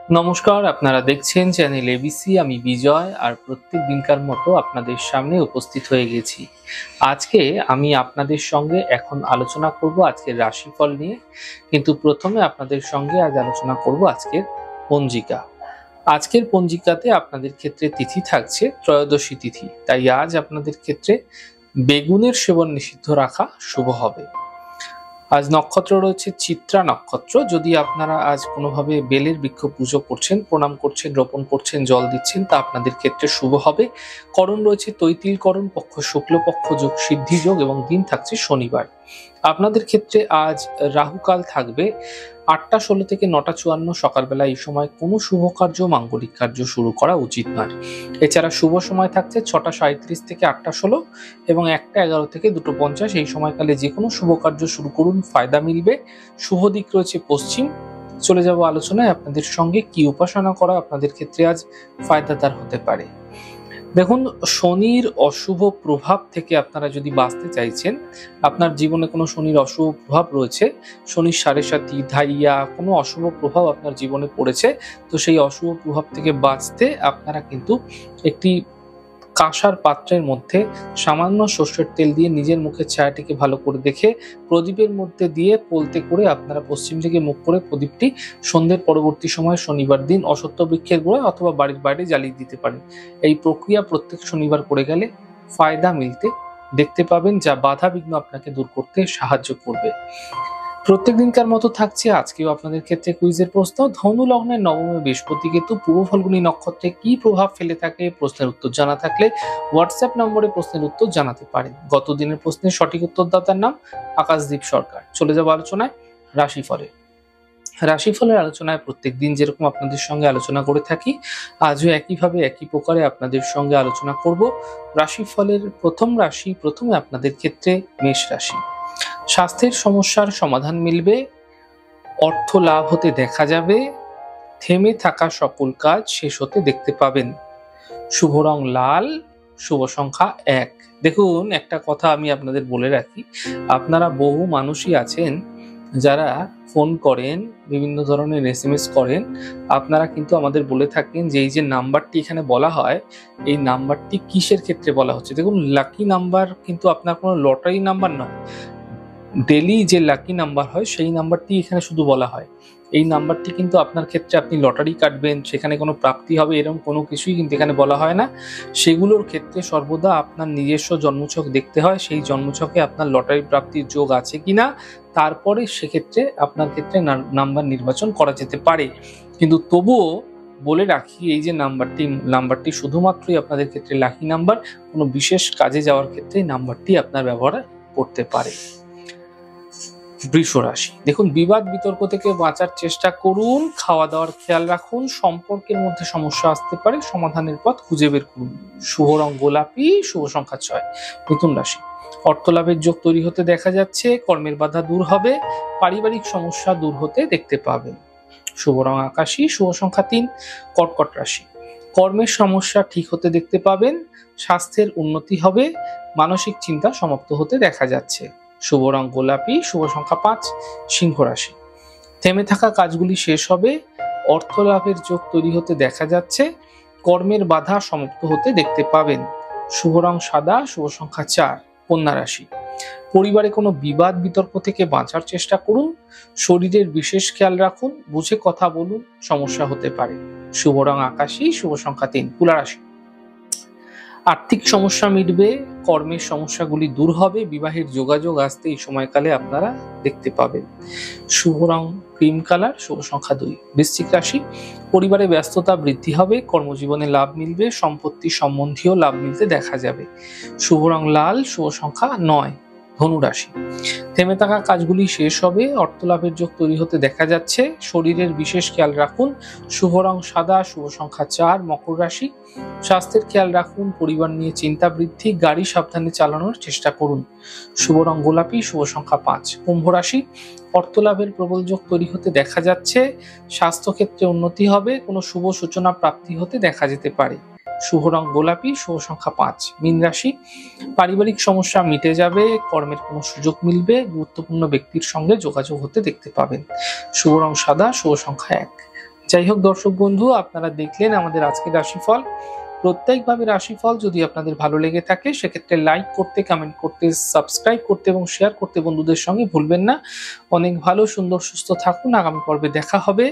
নমস্কার, আপনারা দেখছেন চ্যানেল এবিসি। আমি বিজয়, আর প্রত্যেক দিনকার মতো আপনাদের সামনে উপস্থিত হয়ে গেছি। আজকে আমি আপনাদের সঙ্গে এখন আলোচনা করব আজকের রাশিফল নিয়ে, কিন্তু প্রথমে আপনাদের সঙ্গে আজ আলোচনা করব আজকের পঞ্জিকা। আজকের পঞ্জিকাতে আপনাদের ক্ষেত্রে তিথি থাকছে ত্রয়োদশী তিথি, তাই আজ আপনাদের ক্ষেত্রে বেগুনের সেবন নিষিদ্ধ রাখা শুভ হবে। আজ নক্ষত্র রয়েছে চিত্রা নক্ষত্র। যদি আপনারা আজ কোনোভাবে বেলের বৃক্ষ পুজো করছেন, প্রণাম করছেন, রোপণ করছেন, জল দিচ্ছেন, তা আপনাদের ক্ষেত্রে শুভ হবে। করণ রয়েছে তৈতিল করণ, পক্ষ শুক্লপক্ষ যোগ, সিদ্ধি যোগ, এবং দিন থাকছে শনিবার। আপনাদের ক্ষেত্রে আজ রাহুকাল থাকবে 8টা 16 থেকে 9টা 54 সকালবেলা। এই সময় কোনো শুভ কার্য, মাঙ্গলিক কার্য শুরু করা উচিত নয়। এছাড়া শুভ সময় থাকছে 6টা 37 থেকে 8টা 16 এবং 1টা 11 থেকে 2টো 50। এই সময়কালে যে কোনো শুভ কার্য শুরু করুন, ফায়দা মিলবে। শুভ দিক রয়েছে পশ্চিম। চলে যাব আলোচনায় আপনাদের সঙ্গে কি উপাসনা করা আপনাদের ক্ষেত্রে আজ ফায়দাদার হতে পারে। দেখুন, শনির অশুভ প্রভাব থেকে আপনারা যদি বাঁচতে চাইছেন, আপনার জীবনে কোনো শনির অশুভ প্রভাব রয়েছে, শনির সাড়ে 7 ধাইয়া কোনো অশুভ প্রভাব আপনার জীবনে পড়েছে, তো সেই অশুভ প্রভাব থেকে বাঁচতে আপনারা কিন্তু একটি কাঁসার পাত্রের মধ্যে সামান্য সর্ষের তেল দিয়ে নিজের মুখের ছায়াটিকে ভালো করে দেখে প্রদীপের মধ্যে দিয়ে পোলতে করে আপনারা পশ্চিম দিকে মুখ করে প্রদীপটি সন্ধ্যের পরবর্তী সময় শনিবার দিন অশ্বত্থ বৃক্ষের গোড়ায় অথবা বাড়ির বাইরে জ্বালিয়ে দিতে পারেন। এই প্রক্রিয়া প্রত্যেক শনিবার করে গেলে ফায়দা মিলতে দেখতে পাবেন, যা বাধা বিঘ্ন আপনাকে দূর করতে সাহায্য করবে। প্রত্যেক দিনকার মতো থাকছে আজকেও আপনাদের ক্ষেত্রে কুইজের প্রশ্ন। ধনু লগ্নের নবমে বৃহস্পতি কেতু পূর্ব ফাল্গুনী নক্ষত্রে কি প্রভাব ফেলে থাকে? প্রশ্নের উত্তর জানা থাকলে হোয়াটসঅ্যাপ নম্বরে প্রশ্নের উত্তর জানাতে পারেন। গত দিনের প্রশ্নের সঠিক উত্তরদাতার নাম আকাশদীপ সরকার। চলে যাব আলোচনায় রাশিফলে। রাশিফলের আলোচনায় প্রত্যেক দিন যেরকম আপনাদের সঙ্গে আলোচনা করে থাকি, আজও একইভাবে একই প্রকারে আপনাদের সঙ্গে আলোচনা করব। রাশিফলের প্রথম রাশি, প্রথমে আপনাদের ক্ষেত্রে মেষ রাশি। স্বাস্থ্যের সমস্যার সমাধান মিলবে, অর্থ লাভ হতে দেখা যাবে, থেমে থাকা সকল কাজ শেষ হতে দেখতে পাবেন। শুভ রং লাল, শুভ সংখ্যা 1। দেখুন, একটা কথা আমি আপনাদের বলে রাখি, আপনারা বহু মানুষই আছেন যারা ফোন করেন, বিভিন্ন ধরনের SMS করেন, আপনারা কিন্তু আমাদের বলে থাকেন যে এই যে নাম্বারটি এখানে বলা হয়, এই নাম্বারটি কিসের ক্ষেত্রে বলা হচ্ছে। দেখুন, লাকি নাম্বার কিন্তু আপনার কোনো লটারি নাম্বার নয়। ডেলি যে লাকি নাম্বার হয় সেই নাম্বারটি এখানে শুধু বলা হয়। এই নাম্বারটি কিন্তু আপনার ক্ষেত্রে আপনি লটারি কাটবেন, সেখানে কোনো প্রাপ্তি হবে, এরকম কোনো কিছুই কিন্তু এখানে বলা হয় না। সেগুলোর ক্ষেত্রে সর্বদা আপনার নিজস্ব জন্মছক দেখতে হয়, সেই জন্মছকে আপনার লটারি প্রাপ্তির যোগ আছে কিনা, তারপরে সেক্ষেত্রে আপনার ক্ষেত্রে নাম্বার নির্বাচন করা যেতে পারে। কিন্তু তবুও বলে রাখি, এই যে নাম্বারটি শুধুমাত্রই আপনাদের ক্ষেত্রে লাকি নাম্বার। কোনো বিশেষ কাজে যাওয়ার ক্ষেত্রে নাম্বারটি আপনার ব্যবহার করতে পারে। বৃষ রাশি। দেখুন, বিবাদ বিতর্ক থেকে বাঁচার চেষ্টা করুন, খাওয়া দাওয়ার খেয়াল রাখুন, সম্পর্কের মধ্যে সমস্যা আসতে পারে, সমাধানের পথ খুঁজে বের করুন। শুভ রং গোলাপি, শুভ সংখ্যা 6। মিথুন রাশি। অর্থ লাভের যোগ তৈরি হতে দেখা যাচ্ছে, কর্মের বাধা দূর হবে, পারিবারিক সমস্যা দূর হতে দেখতে পাবেন। শুভ রং আকাশী, শুভ সংখ্যা 3। কর্কট রাশি। কর্মের সমস্যা ঠিক হতে দেখতে পাবেন, স্বাস্থ্যের উন্নতি হবে, মানসিক চিন্তা সমাপ্ত হতে দেখা যাচ্ছে। শুভ রং গোলাপি, শুভ সংখ্যা 5। সিংহ রাশি। থেমে থাকা কাজগুলি শেষ হবে, অর্থ লাভের যোগ তৈরি হতে দেখা যাচ্ছে, কর্মের বাধা সমাপ্ত হতে দেখতে পাবেন। শুভ রং সাদা, শুভ সংখ্যা 4। কন্যা রাশি। পরিবারে কোনো বিবাদ বিতর্ক থেকে বাঁচার চেষ্টা করুন, শরীরের বিশেষ খেয়াল রাখুন, বুঝে কথা বলুন, সমস্যা হতে পারে। শুভ রং আকাশী, শুভ সংখ্যা 3। তুলা রাশি। আর্থিক সমস্যা মিটবে, কর্মের সমস্যাগুলি দূর হবে, বিবাহের যোগাযোগ আসতে এই সময়কালে আপনারা দেখতে পাবেন। শুভ রং ক্রিম কালার, শুভ সংখ্যা 2। বৃশ্চিক রাশি। পরিবারে ব্যস্ততা বৃদ্ধি হবে, কর্মজীবনে লাভ মিলবে, সম্পত্তি সম্বন্ধীয় লাভ মিলতে দেখা যাবে। শুভ রং লাল, শুভ সংখ্যা 9। ধনু রাশি। থেমে থাকা কাজগুলি শেষ হবে, অর্থ লাভের যোগ তৈরি হতে দেখা যাচ্ছে, শরীরের বিশেষ খেয়াল রাখুন। শুভ রং সাদা, শুভ সংখ্যা 4। মকর রাশি। স্বাস্থ্যের খেয়াল রাখুন, পরিবার নিয়ে চিন্তা বৃদ্ধি, গাড়ি সাবধানে চালানোর চেষ্টা করুন। শুভ রং গোলাপি, শুভ সংখ্যা 5। কুম্ভ রাশি। অর্থ লাভের প্রবল যোগ তৈরি হতে দেখা যাচ্ছে, স্বাস্থ্যক্ষেত্রে উন্নতি হবে, কোনো শুভ সূচনা প্রাপ্তি হতে দেখা যেতে পারে। শুভ রং গোলাপি, শুভ সংখ্যা 5। মীন রাশি। পারিবারিক সমস্যা মিটে যাবে, কর্মের কোনো সুযোগ মিলবে, গুরুত্বপূর্ণ ব্যক্তির সঙ্গে যোগাযোগ হতে দেখতে পাবেন। শুভ রং সাদা, শুভ সংখ্যা 1। যাই হোক দর্শক বন্ধু, আপনারা দেখলেন আমাদের আজকের রাশিফল। প্রত্যেকভাবে রাশিফল যদি আপনাদের ভালো লেগে থাকে সেক্ষেত্রে লাইক করতে, কমেন্ট করতে, সাবস্ক্রাইব করতে এবং শেয়ার করতে বন্ধুদের সঙ্গে ভুলবেন না। অনেক ভালো, সুন্দর, সুস্থ থাকুন। আগামী পর্বে দেখা হবে।